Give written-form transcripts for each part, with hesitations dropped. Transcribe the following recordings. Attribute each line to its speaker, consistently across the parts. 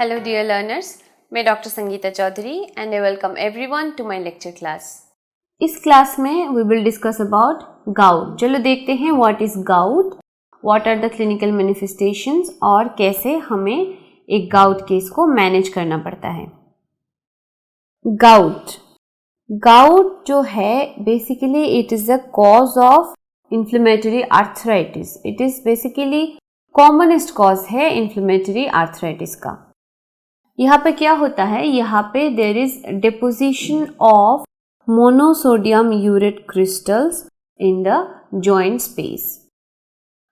Speaker 1: Hello dear learners, मैं doctor Sangeeta Chaudhary and I welcome everyone to my lecture class. इस class में we will discuss about gout. चलो देखते हैं what is gout, what are the clinical manifestations और कैसे हमें एक gout केस को मैनेज करना पड़ता है. Gout जो है basically it is the cause of inflammatory arthritis. It is basically commonest cause है inflammatory arthritis का. यहाँ पे क्या होता है, यहाँ पे there is deposition of monosodium urate crystals in the joint space.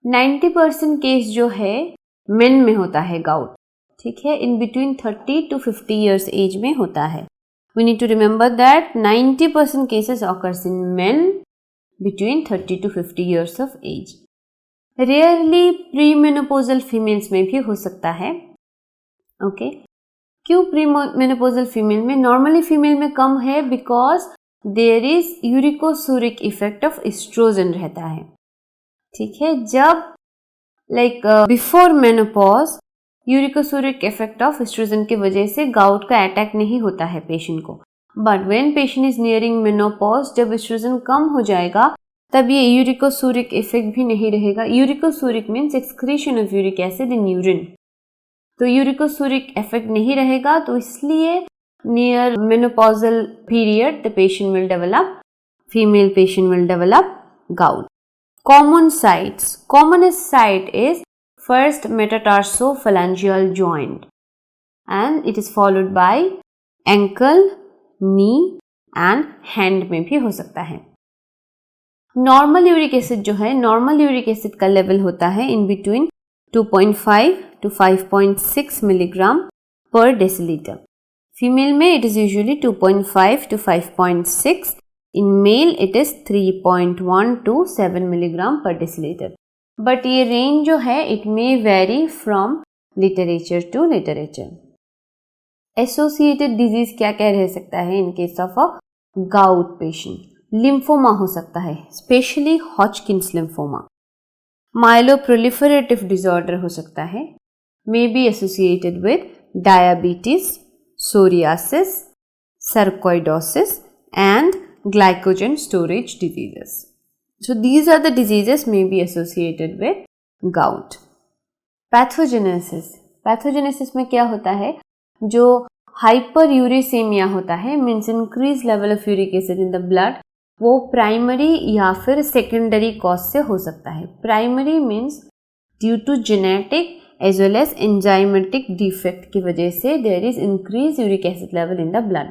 Speaker 1: 90% case जो है मेन में होता है गाउट, ठीक है, in between 30 to 50 years age में होता है. We need to remember that 90% cases occurs in men between 30 to 50 years of age. Rarely pre menopausal females में भी हो सकता है. ओके क्यों प्री मेनोपोजल फीमेल में? नॉर्मली फीमेल में कम है because there is uricosuric effect of oestrogen रहता है, ठीक है. जब before menopause uricosuric effect of oestrogen की वजह से गाउट का अटैक नहीं होता है पेशेंट को. But when patient is nearing menopause, जब एस्ट्रोजन कम हो जाएगा तब ये यूरिकोसूरिक इफेक्ट भी नहीं रहेगा. Uricosuric means excretion of uric acid in urine. तो यूरिकोसूरिक इफेक्ट नहीं रहेगा, तो इसलिए near menopausal period the patient will develop, female patient will develop gout. Common sites. Commonest site is first metatarsophalangeal joint and it is followed by ankle, knee and hand में भी हो सकता है. Normal uric acid जो है, normal uric acid का level होता है in between 2.5 to 5.6 milligram per deciliter. Female में it is usually 2.5 to 5.6. In male it is 3.1 to 7 milligram per deciliter. But ये range जो है it may vary from literature to literature. Associated disease क्या क्या रह सकता है in case of a gout patient? Lymphoma हो सकता है, especially Hodgkin's lymphoma. Myeloproliferative disorder हो सकता है, may be associated with diabetes, psoriasis, sarcoidosis and glycogen storage diseases. So these are the diseases may be associated with gout. Pathogenesis. Pathogenesis में क्या होता है, जो hyperuricemia होता है means increased level of uric acid in the blood, वो primary या फिर सेकेंडरी कॉज से हो सकता है. Primary means due to genetic as well as enzymatic defect की वजह से there is increase uric acid level in the blood.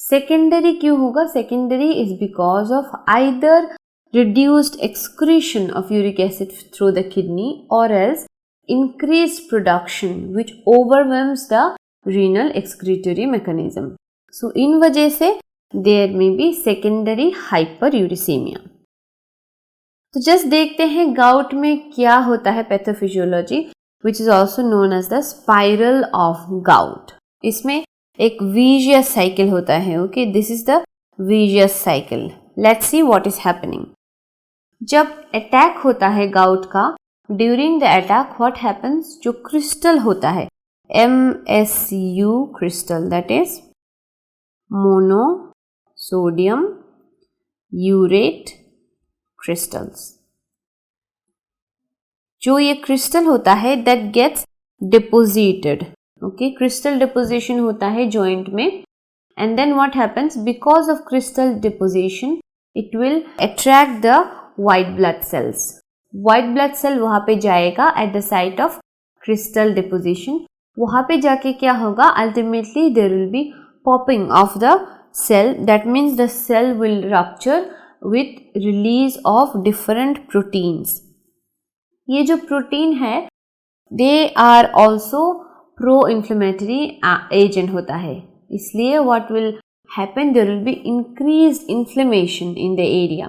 Speaker 1: Secondary क्यों होगा? Secondary is because of either reduced excretion of uric acid through the kidney और else increased production which overwhelms the renal excretory mechanism. So इन वजह से there may be secondary hyperuricemia. तो just देखते हैं gout में क्या होता है pathophysiology, which is also known as the spiral of gout. इसमें एक vicious cycle होता है. Okay, this is the vicious cycle. Let's see what is happening. जब अटैक होता है गाउट का, during the attack what happens, जो क्रिस्टल होता है MSU crystal, that is monosodium urate crystals. जो ये क्रिस्टल होता है that gets deposited. Okay, crystal deposition होता है joint में, and then what happens, because of crystal deposition it will attract the white blood cells. White blood cell वहाँ पे जाएगा at the site of crystal deposition. वहाँ पे जाके क्या होगा, ultimately there will be popping of the cell. That means the cell will rupture with release of different proteins. ये जो प्रोटीन है they are also pro-inflammatory agent होता है, इसलिए what will happen, there will be increased inflammation in the area.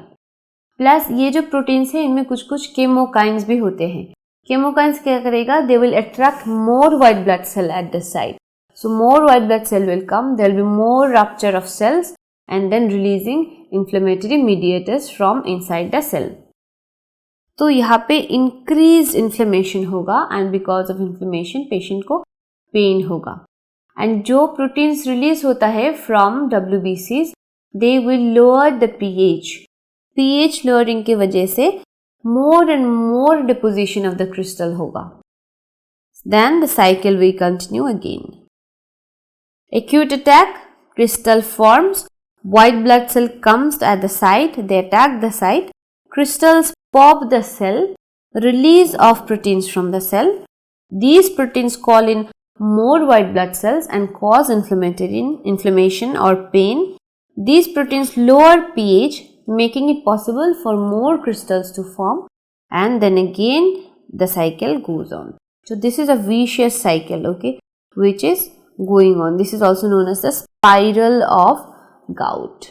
Speaker 1: Plus ये जो proteins हैं इनमें कुछ कुछ केमोकाइंस भी होते हैं. केमोकाइंस क्या करेगा, they will attract more white blood cell at the site. So more white blood cell will come, there will be more rupture of cells and then releasing inflammatory mediators from inside the cell. तो यहाँ पे increased inflammation होगा and because of inflammation patient को pen होगा। And जो proteins release होता है from WBCs, they will lower the pH lowering की वजह से more and more deposition of the crystal होगा. Then the cycle will continue again. Acute attack, crystal forms, white blood cell comes at the site, they attack the site, crystals pop the cell, release of proteins from the cell. These proteins call in more white blood cells and cause inflammation or pain. These proteins lower pH, making it possible for more crystals to form, and then again the cycle goes on. So this is a vicious cycle, okay, which is going on. This is also known as the spiral of gout.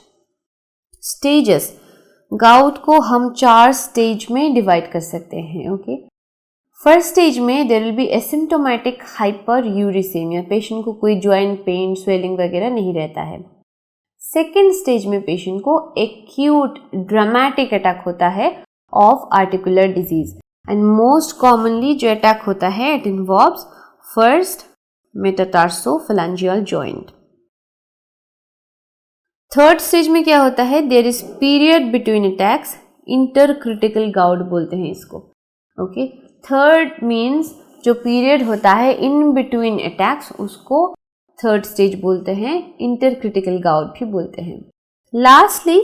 Speaker 1: Stages. gout को हम 4 stage में divide कर सकते हैं, okay. First stage में there will be asymptomatic hyperuricaemia, patient को कोई joint pain, swelling वगैरह नहीं रहता है. सेकेंड स्टेज में पेशेंट को एक्यूट ड्रामेटिक अटैक होता है of articular disease, and most commonly जो अटैक होता है it involves first metatarsophalangeal joint. Third stage में क्या होता है, there is period between attacks, intercritical gout बोलते हैं इसको, ओके. थर्ड मीन्स जो पीरियड होता है इन बिटवीन अटैक्स उसको थर्ड स्टेज बोलते हैं, इंटरक्रिटिकल गाउट भी बोलते हैं. Lastly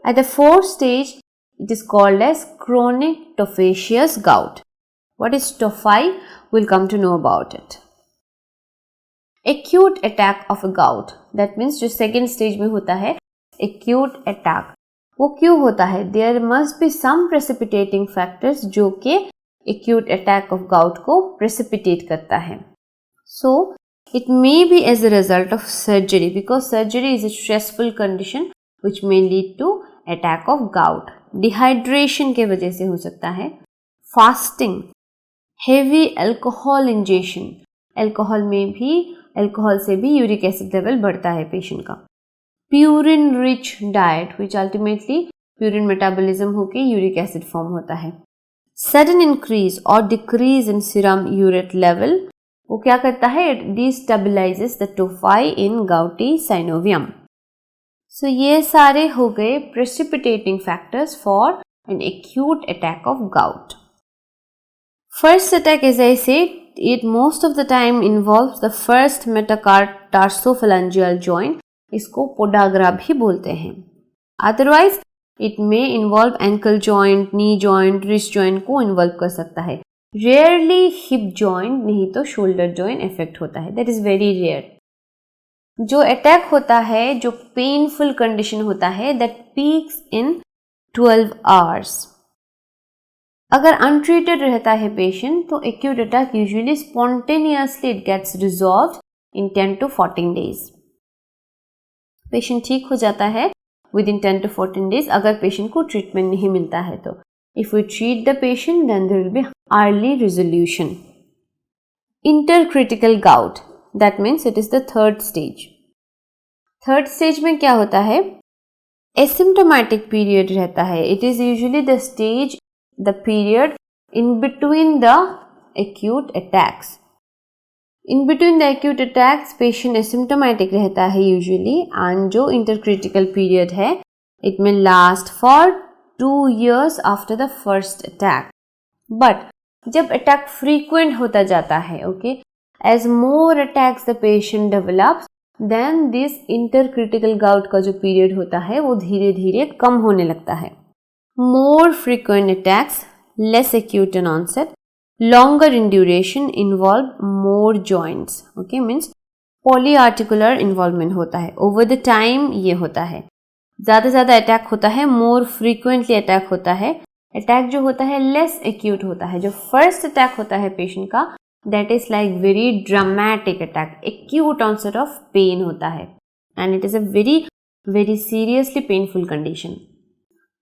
Speaker 1: at the fourth stage it is called as chronic tophaceous gout. What is tophi? We'll come to know about it. Acute attack of a gout, that means जो second stage में होता है acute attack, वो क्यों होता है? There must be some precipitating factors जो कि acute attack of gout को precipitate करता है. So it may be as a result of surgery, because surgery is a stressful condition which may lead to attack of gout. Dehydration के वजह से हो सकता है, fasting, heavy alcohol ingestion, alcohol से भी यूरिक एसिड लेवल बढ़ता है पेशेंट का. Purine rich diet which ultimately purine metabolism होकर यूरिक एसिड फॉर्म होता है. सडन इंक्रीज और decrease in serum urate level, वो क्या करता है, इट डिस्टेबलाइजेस द टोफाई इन गाउटी साइनोवियम. सो ये सारे हो गए precipitating factors for an acute attack of gout. First attack, as I said, it most of the time involves the first metatarsophlangeal joint. इसको पोडाग्रा भी बोलते हैं. Otherwise, it may involve ankle joint, knee joint, wrist joint को involve कर सकता है. Rarely hip joint, नहीं तो shoulder joint affect होता है. That is very rare. जो attack होता है, जो painful condition होता है, that peaks in 12 hours. अगर अनट्रीटेड रहता है पेशेंट तो acute attack usually spontaneously it gets resolved in 10 to 14 days. Patient ठीक हो जाता है विद इन 10 to 14 days अगर पेशेंट को ट्रीटमेंट नहीं मिलता है तो. If we treat the patient then there will be early resolution. Intercritical gout, that means it is the third stage. Third stage में क्या होता है, एसिम्प्टोमेटिक पीरियड रहता है. It is usually the stage, the period in between the acute attacks. In between the acute attacks, patient asymptomatic रहता है usually, and जो intercritical period है, it may last for 2 years after the first attack. But जब attack frequent होता जाता है, okay, as more attacks the patient develops, then this intercritical gout का जो period होता है वो धीरे धीरे कम होने लगता है. More frequent attacks, less acute in onset, longer in duration, involve more joints. Okay, means polyarticular involvement होता है. Over the time ये होता है. ज़्यादा अटैक होता है, more frequently अटैक होता है. अटैक जो होता है less acute होता है. जो first अटैक होता है पेशेंट का, that is like very dramatic attack. Acute onset of pain होता है. And it is a very, very seriously painful condition.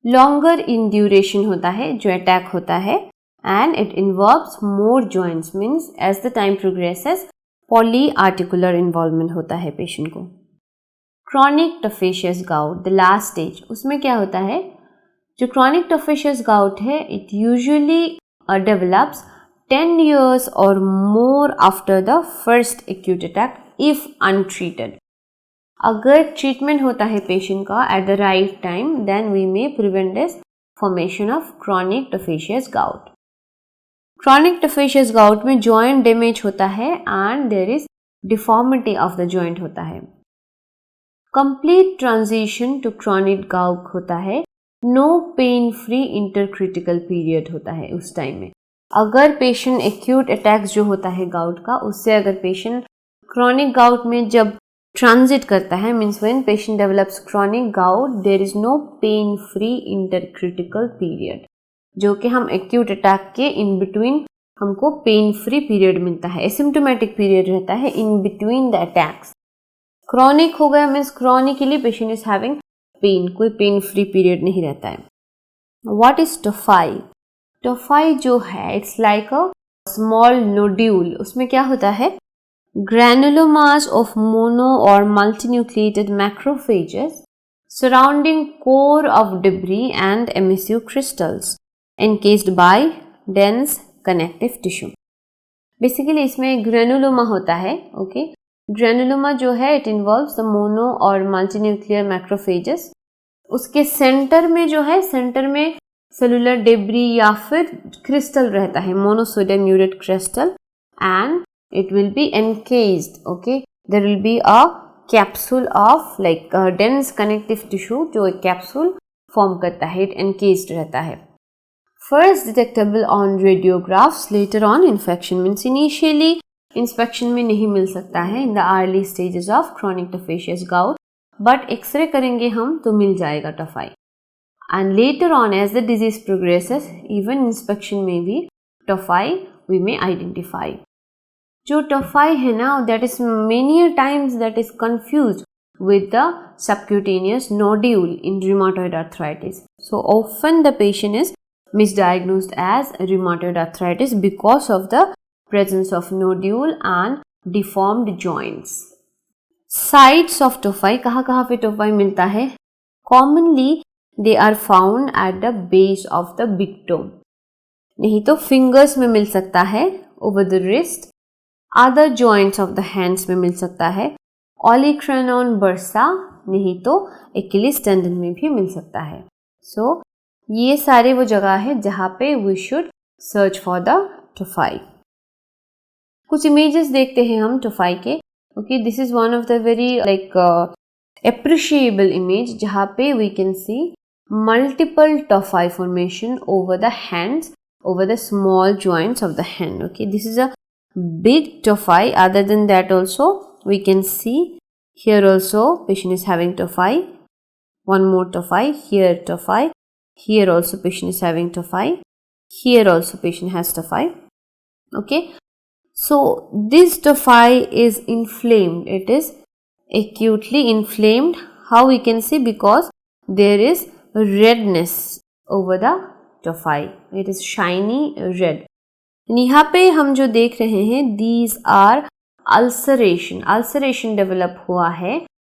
Speaker 1: Longer in duration होता है जो अटैक होता है, and it involves more joints, means as the time progresses poly articular involvement होता है patient को. Chronic tophaceous gout, the last stage, उसमें क्या होता है, जो क्रॉनिक टफेशियस गाउट है it usually develops 10 years or more after the first acute attack if untreated. अगर ट्रीटमेंट होता है पेशेंट का at the right time, then we may prevent this formation of chronic tophaceous gout. Chronic tophaceous gout में joint damage होता है and there is deformity of the joint होता है. Complete transition to chronic gout होता है. No pain free intercritical period होता है उस टाइम में. अगर पेशेंट एक्यूट अटैक्स जो होता है गाउट का, उससे अगर पेशेंट क्रॉनिक गाउट में जब ट्रांजिट करता है, means when patient develops chronic gout, there is no pain free intercritical period, जो कि हम एक्यूट अटैक के इन बिटवीन हमको पेन फ्री पीरियड मिलता है. एसिम्टोमेटिक पीरियड रहता है in between the attacks. Chronic हो गया means chronically patient is having pain, कोई पेन फ्री पीरियड नहीं रहता है. What is tophi? टोफाई जो है it's like a small nodule. उसमें क्या होता है, granulomas of mono or multinucleated macrophages surrounding core of debris and emissive crystals encased by dense connective tissue. Basically इसमें ग्रेनुलोमा होता है. ओके, ग्रेनुलोमा जो है इट इन्वॉल्व्स द मोनो और मल्टीन्यूक्लियर मैक्रोफेजेस. उसके सेंटर में जो है, सेंटर में सेलुलर डेब्री या फिर क्रिस्टल रहता है, monosodium urate crystal, and it will be encased. Okay, there will be a capsule of like a dense connective tissue जो एक capsule form करता है, it encased रहता है. First detectable on radiographs, later on infection means initially inspection में नहीं मिल सकता है in the early stages of chronic tophaceous gout, but X-ray करेंगे हम तो मिल जाएगा टफाई. And later on as the disease progresses, even inspection में भी टफाई we may identify. जो टफाई है ना, that is many times that is confused with the subcutaneous nodule in rheumatoid arthritis. So often the patient is misdiagnosed as rheumatoid arthritis because of the presence of nodule and deformed joints. Sites of tophi, कहाँ पे टोफाई मिलता है? Commonly they are found at the base of the big toe. नहीं तो fingers में मिल सकता है, over the wrist. Other joints of the hands में मिल सकता है. ओलिक्रेनॉन बर्सा, नहीं तो एकिलिस टेंडन में भी मिल सकता है. सो ये सारे वो जगह है जहाँ पे we should search for the tophi. कुछ इमेजेस देखते हैं हम टोफाई के. Okay, this is one of the very like appreciable image जहाँ पे we can see multiple tophi formation over the hands, over the small joints of the hand. Okay, this is a big tophi. Other than that also we can see here also patient is having tophi. One more tophi, here tophi, here also patient is having tophi, here also patient has tophi. Okay, so this tophi is inflamed, it is acutely inflamed. How we can see? Because there is redness over the tophi, it is shiny red. यहाँ पे हम जो देख रहे हैं, these are ulceration develop हुआ है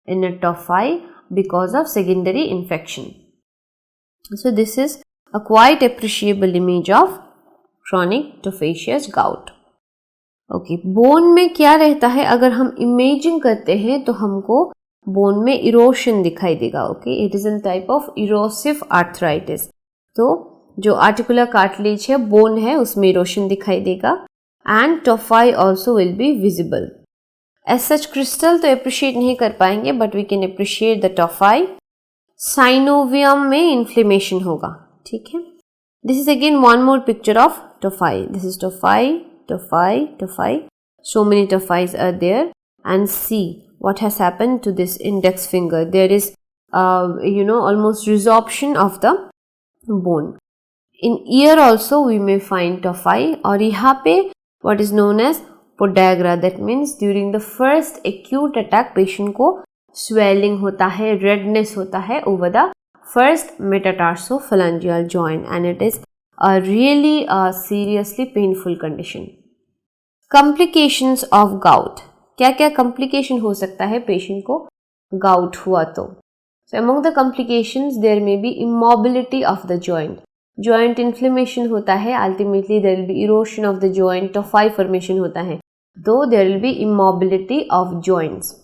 Speaker 1: in a tophi because of secondary infection. So this is a quite appreciable image of chronic tophaceous gout. Okay, bone में क्या रहता है? अगर हम इमेजिंग करते हैं तो हमको बोन में इरोशन दिखाई देगा. Okay, it is a type of erosive arthritis. तो जो आर्टिकुलर कार्टिलेज है, बोन है, उसमें इरोशन दिखाई देगा. And tophi also will be visible. As such crystal तो अप्रिशिएट नहीं कर पाएंगे, but we can appreciate the tophi. Synovium में इन्फ्लेमेशन होगा. ठीक है, this is again one more picture of tophi. This is tophi, tophi, tophi. So many tophies are there, and see what has happened to this index finger. There is almost resorption of the bone. In ear also we may find tophi. और यहाँ पे what is known as podagra, that means during the first acute attack patient को swelling होता है, redness होता है over the first metatarsophalangeal joint, and it is a really seriously painful condition. Complications of gout. क्या क्या complication हो सकता है patient को gout हुआ तो? So among the complications there may be immobility of the joint. Joint inflammation होता है, ultimately there will be erosion of the joint, tophi formation होता है, तो there will be immobility of joints.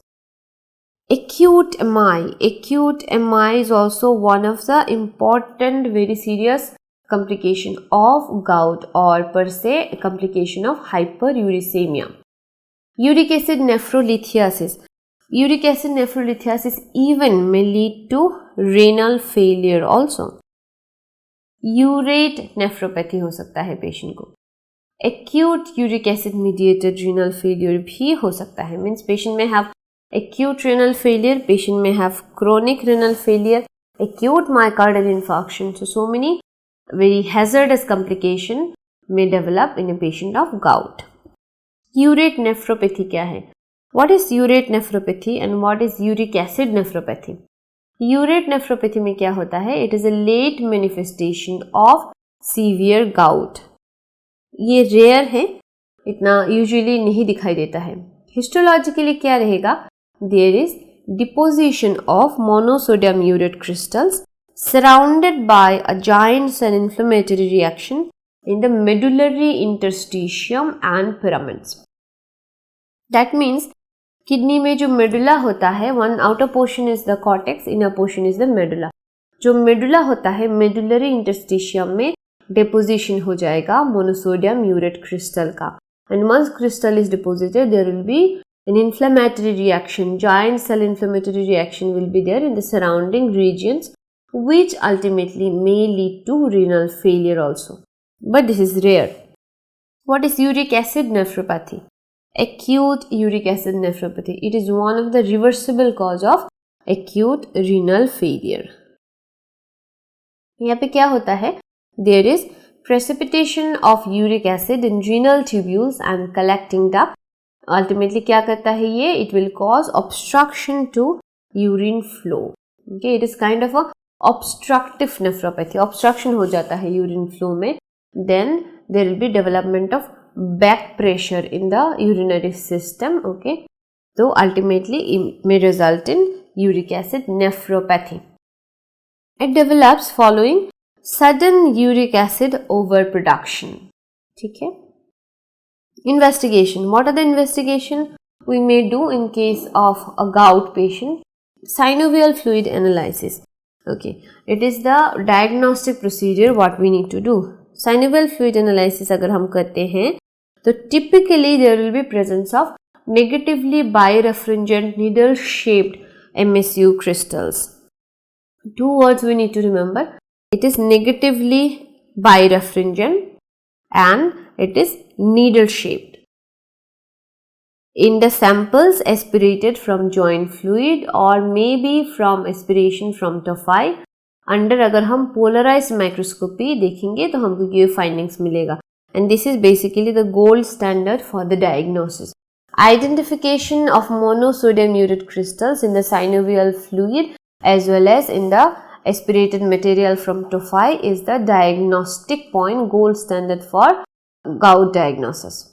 Speaker 1: Acute MI is also one of the important very serious complication of gout or per se complication of hyperuricemia. Uric acid nephrolithiasis. Uric acid nephrolithiasis even may lead to renal failure also. Urate nephropathy हो सकता है patient को. Acute uric acid mediated renal failure भी हो सकता है. Means patient may have acute renal failure, patient may have chronic renal failure, acute myocardial infarction. So many very hazardous complication may develop in a patient of gout. Urate nephropathy क्या है? What is urate nephropathy and what is uric acid nephropathy? Urate nephropathy में क्या होता है? It is a late manifestation of severe gout. ये rare है, इतना usually नहीं दिखाई देता है. Histologically क्या रहेगा? There is deposition of monosodium urate crystals surrounded by a giant cell inflammatory reaction in the medullary interstitium and pyramids. That means kidney में जो medulla होता है, one outer portion is the cortex, inner portion is the medulla. जो medulla होता है medullary interstitium में deposition हो जाएगा monosodium urate crystal का. And once crystal is deposited, there will be an inflammatory reaction, giant cell inflammatory reaction will be there in the surrounding regions, which ultimately may lead to renal failure also. But this is rare. What is uric acid nephropathy? Acute uric acid nephropathy. It is one of the reversible cause of acute renal failure. यहाँ पे क्या होता है? There is precipitation of uric acid in renal tubules and collecting duct. Ultimately क्या करता है ये? It will cause obstruction to urine flow. Okay, it is kind of a obstructive nephropathy. Obstruction हो जाता है urine flow में. Then there will be development of back pressure in the urinary system. Okay, so ultimately it may result in uric acid nephropathy. It develops following sudden uric acid overproduction. ठीक है. Investigation. What are the investigation we may do in case of a gout patient? Synovial fluid analysis. Okay, it is the diagnostic procedure what we need to do. Synovial fluid analysis अगर हम करते हैं तो typically there will be presence of negatively birefringent needle shaped MSU crystals. Two words we need to remember. It is negatively birefringent and it is needle shaped. In the samples aspirated from joint fluid or maybe from aspiration from tophi, under अगर हम polarized microscopy देखेंगे तो हमको ये findings मिलेगा. And this is basically the gold standard for the diagnosis. Identification of monosodium urate crystals in the synovial fluid as well as in the aspirated material from tophi is the diagnostic point, gold standard for gout diagnosis.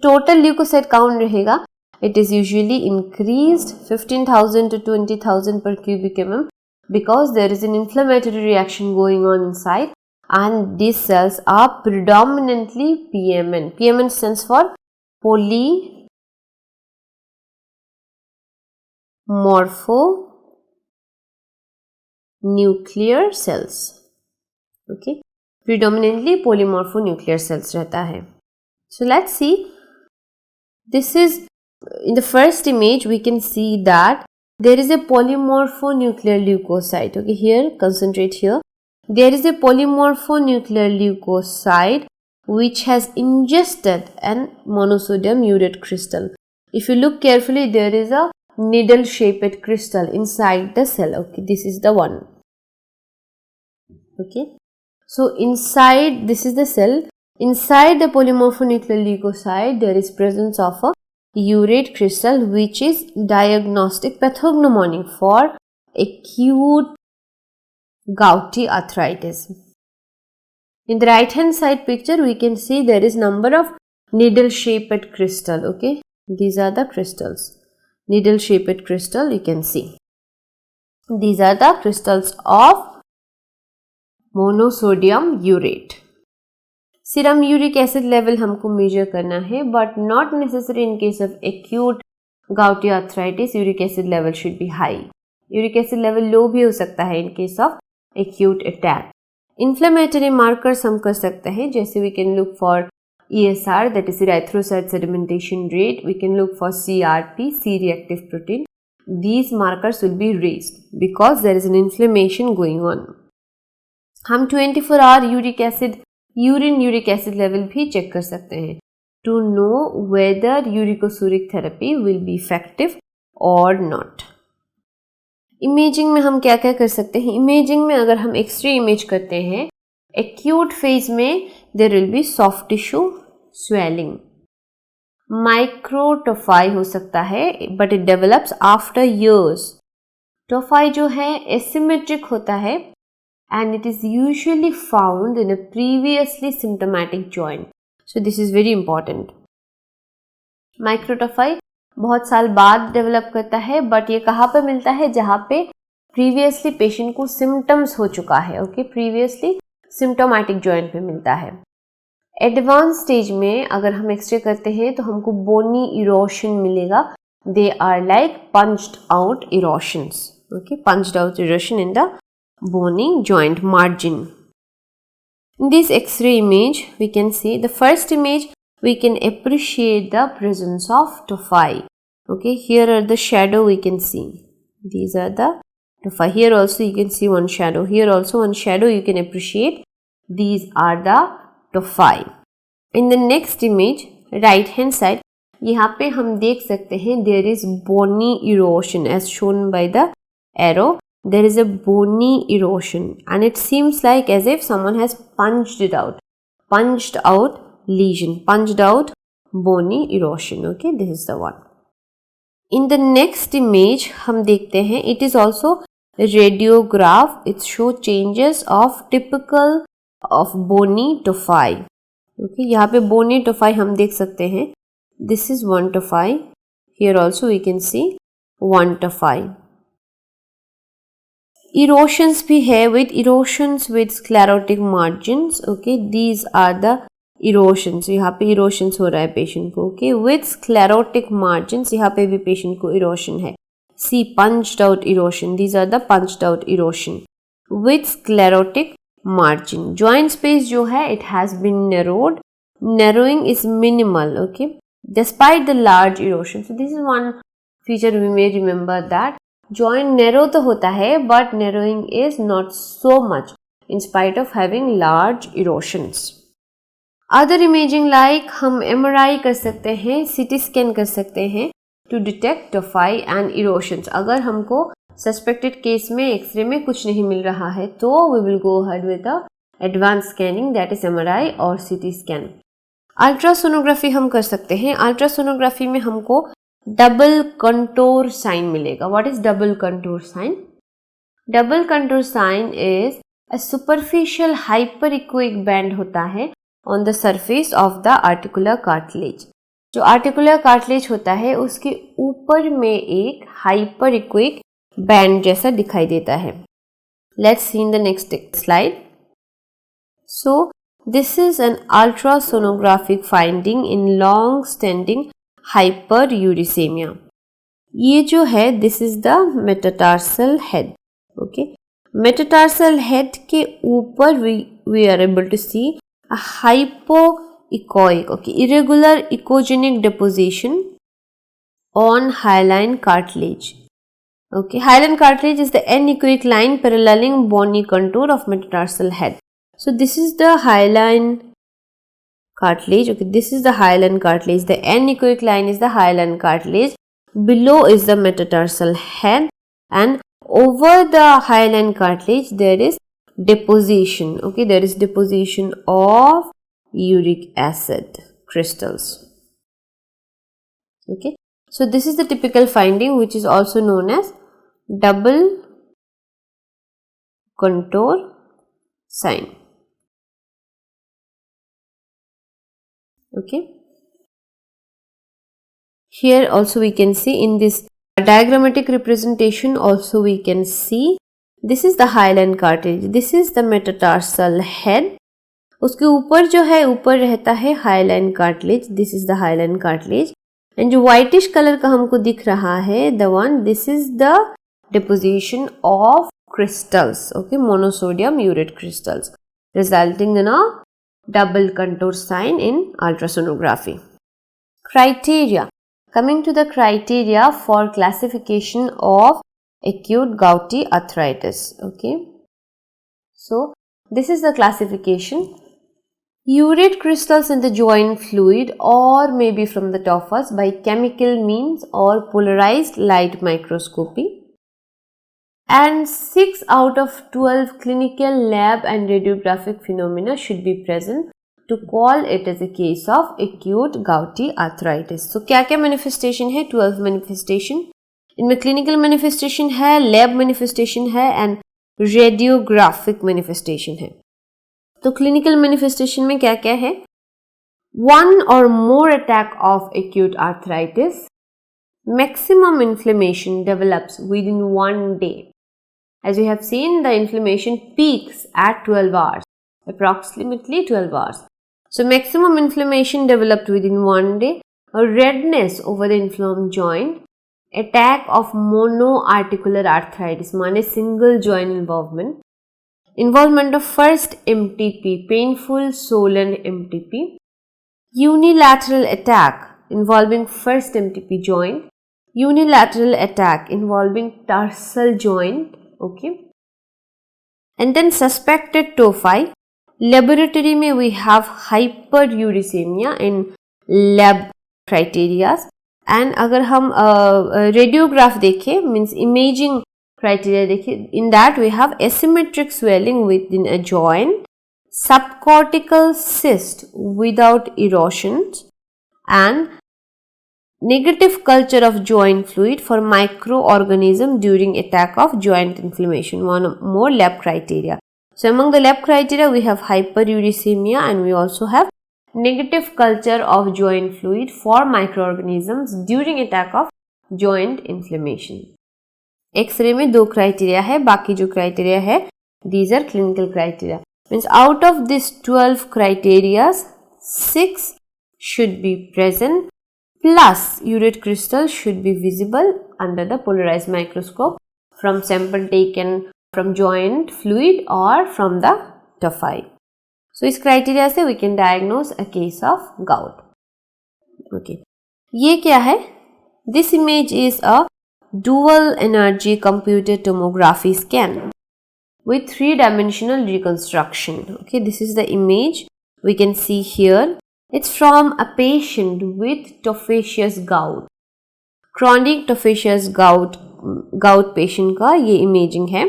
Speaker 1: Total leukocyte count रहेगा. It is usually increased 15,000 to 20,000 per cubic mm because there is an inflammatory reaction going on inside and these cells are predominantly PMN. PMN stands for polymorphonuclear cells. Okay. Predominantly polymorphonuclear cells रहता है. So let's see. This is in the first image we can see that there is a polymorphonuclear leukocyte. Okay, here concentrate here. There is a polymorphonuclear leukocyte which has ingested an monosodium urate crystal. If you look carefully, there is a needle shaped crystal inside the cell. Okay, this is the one. Okay. So inside, this is the cell. Inside the polymorphonuclear leukocyte, there is presence of a urate crystal which is diagnostic pathognomonic for acute gouty arthritis. In the right hand side picture, we can see there is number of needle shaped crystal. Okay, these are the crystals. Needle shaped crystal you can see. These are the crystals of monosodium urate. Serum uric acid level हमको measure करना है, but not necessary in case of acute gouty arthritis uric acid level should be high. Uric acid level low भी हो सकता है in case of acute attack. Inflammatory markers हम कर सकते हैं, जैसे we can look for ESR, that is erythrocyte sedimentation rate. We can look for CRP, C-reactive protein. These markers will be raised because there is an inflammation going on. हम 24 hour urine uric acid level भी check कर सकते हैं to know whether uricosuric therapy will be effective or not. Imaging में हम क्या क्या कर सकते हैं? इमेजिंग में अगर हम एक्सरे इमेज करते हैं, एक्यूट फेज में there will be soft tissue swelling, microtophi हो सकता है, but it develops after years. Tophi जो है एसिमेट्रिक होता है and it is usually found in a previously symptomatic joint. So this is very important. माइक्रोटोफाई बहुत साल बाद डेवलप करता है, बट ये कहाँ पे मिलता है? जहाँ पे प्रीवियसली पेशेंट को सिम्टम्स हो चुका है। ओके, प्रीवियसली सिम्टोमेटिक जॉइंट पे मिलता है। एडवांस स्टेज में अगर हम एक्सरे करते हैं तो हमको बोनी इरोशन मिलेगा। They are like punched out erosions. Okay, punched out erosion in the bony joint margin. In this X-ray image, we can see the first image, we can appreciate the presence of tophi. Okay, here are the shadow we can see. These are the tophi. Here also you can see one shadow. Here also one shadow you can appreciate. These are the tophi. In the next image, right hand side, यहाँ पे हम देख सकते हैं there is bony erosion as shown by the arrow. There is a bony erosion and it seems like as if someone has punched it out. Punched out lesion, punched out bony erosion. Okay, this is the one. In the next image हम देखते हैं, it is also radiograph. It shows changes of typical of bony tophi. Okay, यहाँ पे bony tophi हम देख सकते हैं. This is one tophi. Here also we can see one tophi. Erosions भी है with erosions with sclerotic margins. Okay, these are the erosions. यहाँ पे erosions हो रहा है patient को. Okay, with sclerotic margins यहाँ पे भी patient को erosion है. See, punched out erosion. These are the punched out erosion with sclerotic margin. Joint space जो है it has been narrowed. Narrowing is minimal. Okay, despite the large erosion. So this is one feature we may remember that. Joint narrow तो होता है but narrowing is not so much in spite of having large erosions. Other imaging like हम MRI कर सकते हैं, CT scan कर सकते हैं टू डिटेक्ट टोफाई एंड इरोशंस। अगर हमको सस्पेक्टेड केस में एक्सरे में कुछ नहीं मिल रहा है तो we will go ahead with the advance scanning, that is MRI और CT स्कैन। अल्ट्रासोनोग्राफी हम कर सकते हैं। अल्ट्रासोनोग्राफी में हमको डबल कंटूर साइन मिलेगा। What is double contour sign? Double contour sign is a superficial hyper echoic band होता है on the surface of the articular cartilage. जो आर्टिकुलर कार्टिलेज होता है उसके ऊपर में एक हाइपर इक्विक बैंड जैसा दिखाई देता है। Let's see in the next slide. So this is an ultrasonographic finding in long standing hyperuricemia. ये जो है this is the metatarsal head. Okay, metatarsal head के ऊपर we are able to see a hypoechoic, okay, irregular echogenic deposition on hyaline cartilage. Okay, hyaline cartilage is the anechoic line paralleling bony contour of metatarsal head. So this is the hyaline cartilage. Okay, this is the hyaline cartilage. The anechoic line is the hyaline cartilage. Below is the metatarsal head, and over the hyaline cartilage there is deposition. Okay, there is deposition of uric acid crystals. Okay, so this is the typical finding which is also known as double contour sign. Okay, here also we can see in this diagrammatic representation also we can see this is the Highland cartilage, this is the metatarsal head, उसके ऊपर जो है ऊपर रहता है Highland cartilage, this is the Highland cartilage and जो whitish colour का हमको दिख रहा है the one, this is the deposition of crystals, okay, monosodium urate crystals resulting in a double contour sign in ultrasonography. Criteria. Coming to the criteria for classification of acute gouty arthritis, okay. So this is the classification. Urate crystals in the joint fluid or maybe from the tophus by chemical means or polarized light microscopy. And 6 out of 12 clinical lab and radiographic phenomena should be present to call it as a case of acute gouty arthritis. So क्या क्या manifestation है? 12 manifestation. इनमें clinical manifestation है, lab manifestation है and radiographic manifestation है. तो clinical manifestation में क्या क्या है? One or more attack of acute arthritis. Maximum inflammation develops within 1 day. As you have seen, the inflammation peaks at 12 hours, approximately 12 hours. So maximum inflammation developed within 1 day, a redness over the inflamed joint, attack of monoarticular arthritis, माने single joint involvement, involvement of first MTP, painful swollen MTP, unilateral attack involving first MTP joint, unilateral attack involving tarsal joint, okay, and then suspected tophi. Laboratory में we have hyperuricemia in lab criteria, and अगर हम radiograph देखें means imaging criteria देखें, in that we have asymmetric swelling within a joint, subcortical cyst without erosions, and negative culture of joint fluid for microorganism during attack of joint inflammation. One more lab criteria. So among the lab criteria we have hyperuricemia and we also have negative culture of joint fluid for microorganisms during attack of joint inflammation. X-ray में 2 criteria है, बाकी जो criteria है these are clinical criteria. Means out of these 12 criteria 6 should be present, plus urate crystals should be visible under the polarized microscope from sample taken from joint fluid or from the tophi. So इस criteria से we can diagnose a case of gout. Okay, ये क्या है? This image is a dual energy computed tomography scan with 3-dimensional reconstruction. Okay, this is the image we can see here. It's from a patient with tophaceous gout, chronic tophaceous gout patient का ये imaging है.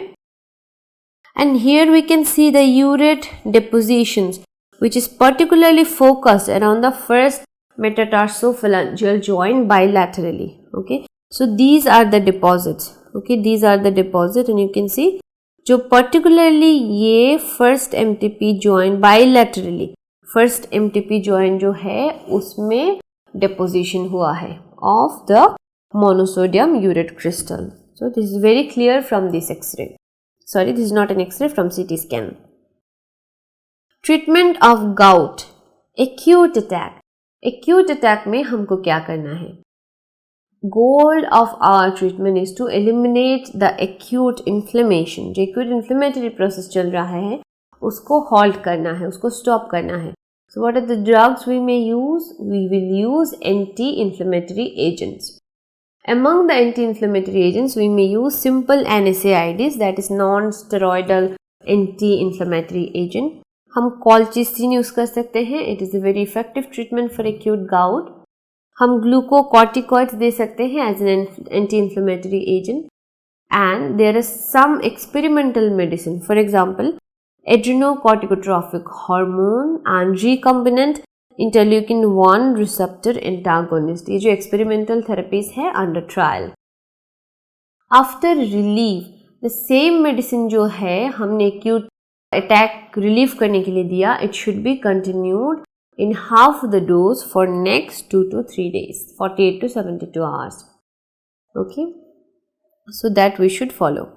Speaker 1: And here we can see the urate depositions which is particularly focused around the first metatarsophalangeal joint bilaterally. Okay, so these are the deposits. Okay, these are the deposits and you can see जो particularly ये first MTP joint bilaterally, first MTP joint जो है उसमें deposition हुआ है of the monosodium urate crystal. So this is very clear from this X-ray. Sorry, this is not an X-ray, from CT scan. Treatment of gout, acute attack. Acute attack में हमको क्या करना है? Goal of our treatment is to eliminate the acute inflammation. जो acute inflammatory process चल रहा है उसको halt करना है, उसको stop करना है. So what are the drugs we may use? We will use anti-inflammatory agents. Among the anti-inflammatory agents, we may use simple NSAIDs, that is non-steroidal anti-inflammatory agent. हम colchicine use कर सकते हैं. It is a very effective treatment for acute gout. हम glucocorticoids दे सकते हैं as an anti-inflammatory agent. And there is some experimental medicine. For example, adrenocorticotropic hormone and recombinant interleukin-1 receptor antagonist. ये जो experimental therapies है under trial. After relief, the same medicine जो है हमने acute attack relief करने के लिए दिया, it should be continued in half the dose for next 2 to 3 days, 48 to 72 hours. Okay, so that we should follow.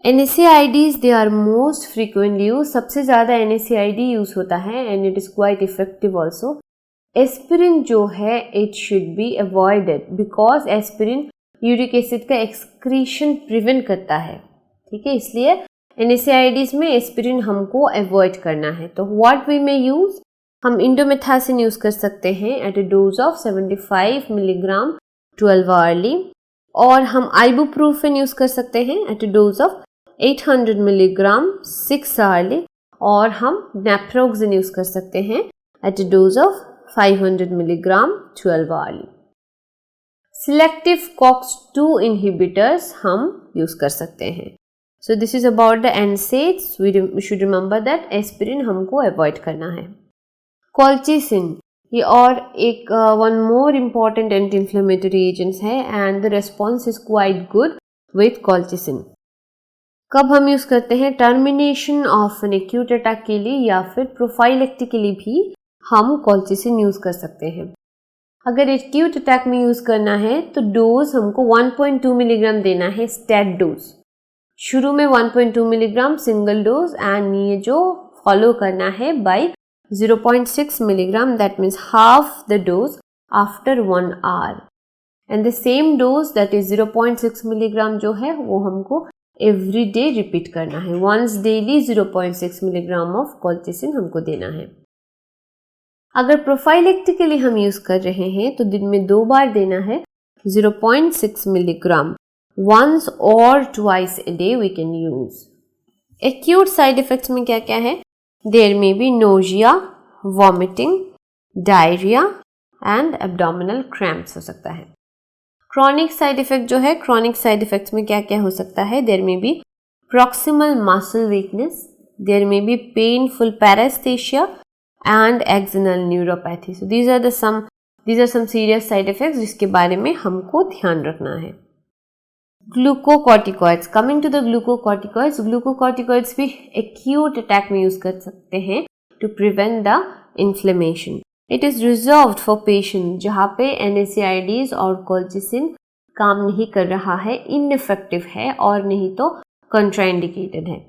Speaker 1: NSAIDs they are most frequently used, सबसे ज़्यादा NSAID use होता है and it is quite effective also. Aspirin जो है it should be avoided because aspirin uric acid का excretion prevent करता है, ठीक है, इसलिए NSAIDs में एस्पिरिन हमको अवॉइड करना है. तो व्हाट वी मे यूज, हम इंडोमेथासिन यूज कर सकते हैं at a dose of 75 milligram 12 hourly, और हम आइबुप्रोफेन यूज कर सकते हैं at a dose of 800 milligram 6 hourly, और हम नेप्रोक्सिन यूज कर सकते हैं at a dose of 500 milligram 12 hourly. Selective COX-2 inhibitors हम यूज कर सकते हैं. So this is about the NSAIDs. We should remember that aspirin हमको अवॉइड करना है. कॉल्चिसिन ये और एक one more important anti inflammatory agents है and the response is quite good with colchicine. कब हम यूज करते हैं, termination of an acute attack के लिए या फिर प्रोफाइलेक्टिकली भी हम कॉल्चिसिन यूज कर सकते हैं. अगर एक्यूट अटैक में यूज करना है तो डोज हमको 1.2 मिलीग्राम देना है, स्टेट डोज. शुरू में 1.2 मिलीग्राम सिंगल डोज एंड ये जो फॉलो करना है bye 0.6 milligram, that means half the dose after 1 hour. And the same dose that is 0.6 milligram जो है वो हमको every day repeat करना है. Once daily 0.6 milligram of colchicine हमको देना है. अगर प्रोफाइलेक्टिकली हम यूज कर रहे हैं तो दिन में 2 बार देना है 0.6 milligram. Once or twice a day we can use. Acute side effects में क्या क्या है? There may be nausea, vomiting, diarrhea and abdominal cramps हो सकता है. Chronic side effect जो है, chronic side effects में क्या क्या हो सकता है? There may be proximal muscle weakness, there may be painful paresthesia and axonal neuropathy. So these are some serious side effects जिसके बारे में हमको ध्यान रखना है. Glucocorticoids, coming to the glucocorticoids, glucocorticoids भी एक्यूट अटैक में यूज कर सकते हैं to prevent the inflammation. It is reserved for patient जहाँ पे NSAIDs और कॉल्चिसिन काम नहीं कर रहा है, इनइफेक्टिव है और नहीं तो कंट्राइंडिकेटेड है.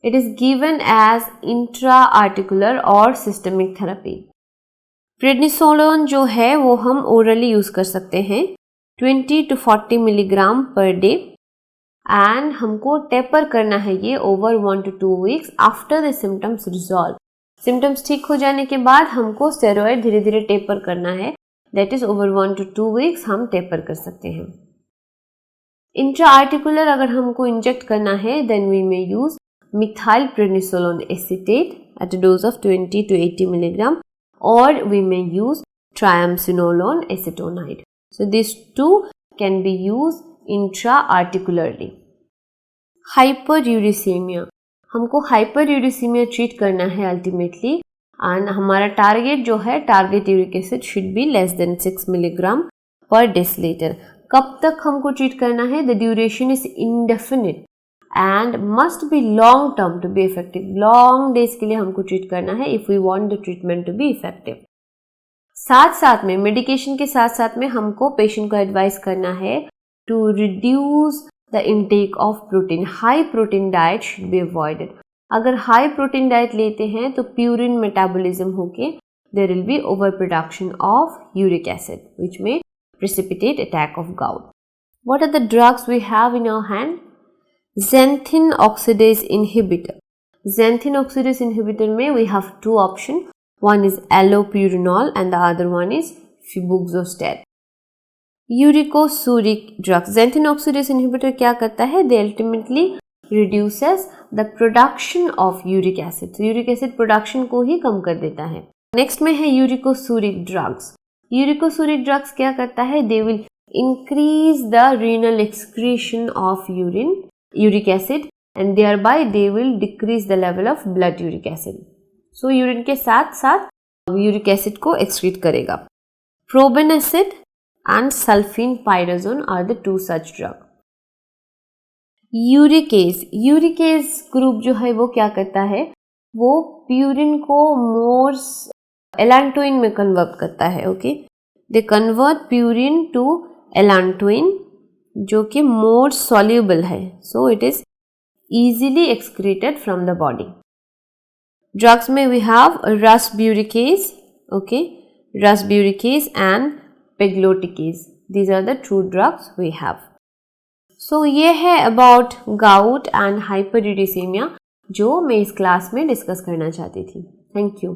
Speaker 1: It is given as intra articular और सिस्टमिक थेरेपी. प्रेडनिसोलोन जो है वो हम ओरली यूज कर सकते हैं 20 to 40 milligram per day and हमको टेपर करना है ये over 1 to 2 weeks after the symptoms resolve. Symptoms ठीक हो जाने के बाद हमको स्टेरॉइड धीरे धीरे टेपर करना है, that is over 1 to 2 weeks हम टेपर कर सकते हैं. इंट्रा आर्टिकुलर अगर हमको इंजेक्ट करना है then we may use methyl prednisolone acetate at a dose of 20 to 80 milligram और we may use triamcinolone acetonide. So these two can be used intra-articularly. Hyperuricemia, हमको hyperuricemia treat करना है ultimately and हमारा target जो है target uric acid should be less than 6 milligram per deciliter. कब तक हमको ट्रीट करना है? The duration is indefinite and must be long term to be effective. Long days के लिए हमको ट्रीट करना है if we want the treatment to be effective. साथ साथ में मेडिकेशन के साथ साथ में हमको पेशेंट को एडवाइस करना है to reduce the intake of protein. High protein diet should be avoided. अगर हाई प्रोटीन डाइट लेते हैं तो प्यूरिन मेटाबॉलिज्म होके there will be over production of uric acid which may precipitate attack of gout. What are the drugs we have in our hand? xanthine oxidase inhibitor. Xanthine oxidase inhibitor में we have two options. One is allopurinol and the other one is febuxostat. Uricosuric drugs. Xanthine oxidase inhibitor क्या करता है? They ultimately reduces the production of uric acid. So uric acid production को ही कम कर देता है. Next में है uricosuric drugs. Uricosuric drugs क्या करता है? They will increase the renal excretion of uric acid and thereby they will decrease the level of blood uric acid. So urine के साथ साथ यूरिक एसिड को एक्सक्रीट करेगा. Probenecid and sulfinpyrazone are the two such drug. Uricase group जो है वो क्या करता है? वो प्यूरिन को मोर एलांटोइन में कन्वर्ट करता है. Okay, they convert purine to allantoin जो कि मोर सॉल्युबल है. So it is easily excreted from the body. Drugs में we have rusburicase, okay, rusburicase and pegloticase. These are the two drugs we have. So ये है about gout and hyperuricemia जो मैं इस class में discuss करना चाहती थी. Thank you.